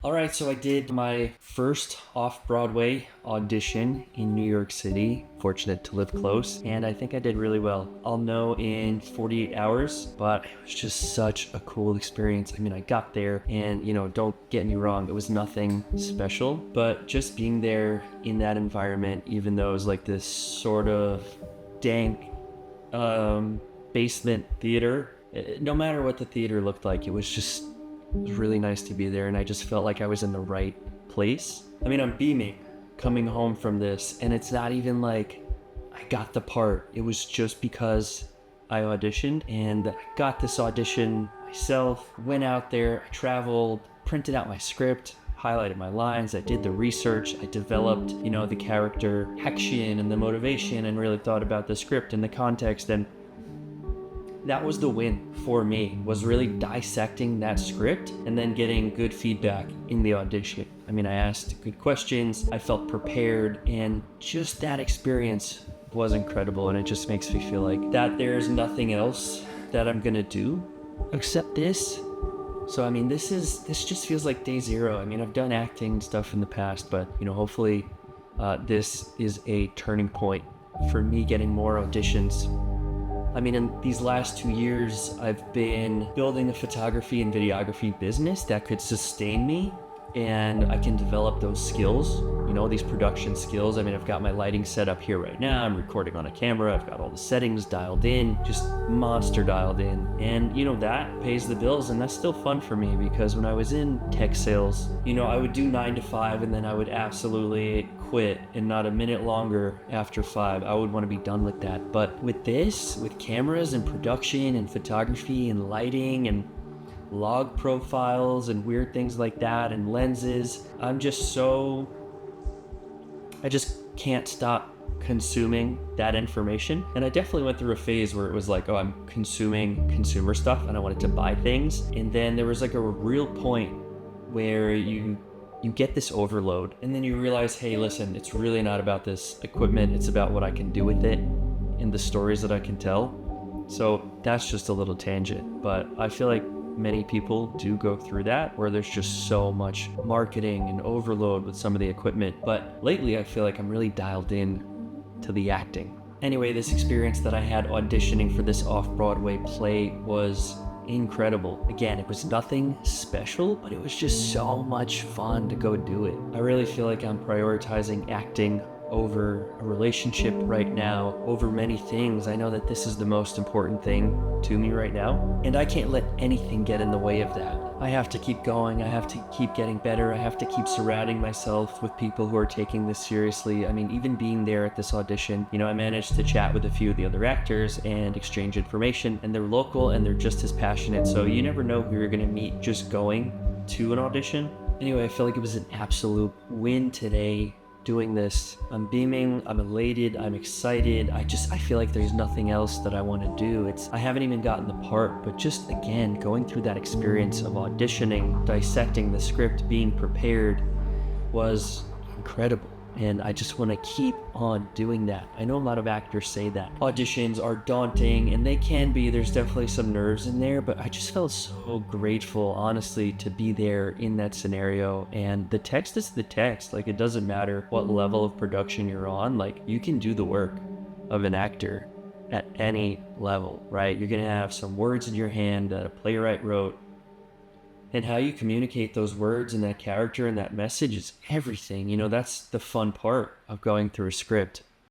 All right, so I did my first off-Broadway audition in New York City. Fortunate to live close, and I think I did really well. I'll know in 48 hours, but it was just such a cool experience. I mean, I got there and, don't get me wrong, it was nothing special, but just being there in that environment, even though it was like this sort of dank basement theater, no matter what the theater looked like, it was really nice to be there, and I just felt like I was in the right place. I mean, I'm beaming coming home from this, and it's not even like I got the part. It was just because I auditioned, and I got this audition myself, went out there, I traveled, printed out my script, highlighted my lines, I did the research, I developed, the character action and the motivation, and really thought about the script and the context, and that was the win for me, was really dissecting that script and then getting good feedback in the audition. I mean, I asked good questions, I felt prepared, and just that experience was incredible, and it just makes me feel like that there's nothing else that I'm gonna do except this. So I mean, this just feels like day zero. I mean, I've done acting stuff in the past, but hopefully this is a turning point for me getting more auditions. I mean, in these last 2 years, I've been building a photography and videography business that could sustain me, and I can develop those skills, these production skills. I mean, I've got my lighting set up here right now. I'm recording on a camera. I've got all the settings dialed in, just monster dialed in. And, that pays the bills, and that's still fun for me because when I was in tech sales, I would do 9 to 5, and then I would absolutely quit, and not a minute longer after 5. I would want to be done with that. But with this, with cameras and production and photography and lighting and log profiles and weird things like that and lenses, I just can't stop consuming that information. And I definitely went through a phase where it was like, oh, I'm consuming consumer stuff and I wanted to buy things. And then there was like a real point where you get this overload, and then you realize, hey, listen, it's really not about this equipment, it's about what I can do with it and the stories that I can tell. So that's just a little tangent, but I feel like many people do go through that, where there's just so much marketing and overload with some of the equipment. But lately I feel like I'm really dialed in to the acting. Anyway, this experience that I had auditioning for this off-Broadway play was incredible. Again, it was nothing special, but it was just so much fun to go do it. I really feel like I'm prioritizing acting over a relationship right now, over many things. I know that this is the most important thing to me right now, and I can't let anything get in the way of that. I have to keep going, I have to keep getting better, I have to keep surrounding myself with people who are taking this seriously. I mean, even being there at this audition, I managed to chat with a few of the other actors and exchange information, and they're local and they're just as passionate, so you never know who you're gonna meet just going to an audition. Anyway, I feel like it was an absolute win today doing this. I'm beaming, I'm elated, I'm excited. I feel like there's nothing else that I want to do. I haven't even gotten the part, but just again, going through that experience of auditioning, dissecting the script, being prepared was incredible. And I just want to keep on doing that. I know a lot of actors say that auditions are daunting, and they can be. There's definitely some nerves in there, but I just felt so grateful, honestly, to be there in that scenario. And the text is the text. Like, it doesn't matter what level of production you're on. Like, you can do the work of an actor at any level, right? You're going to have some words in your hand that a playwright wrote, and how you communicate those words and that character and that message is everything. That's the fun part of going through a script.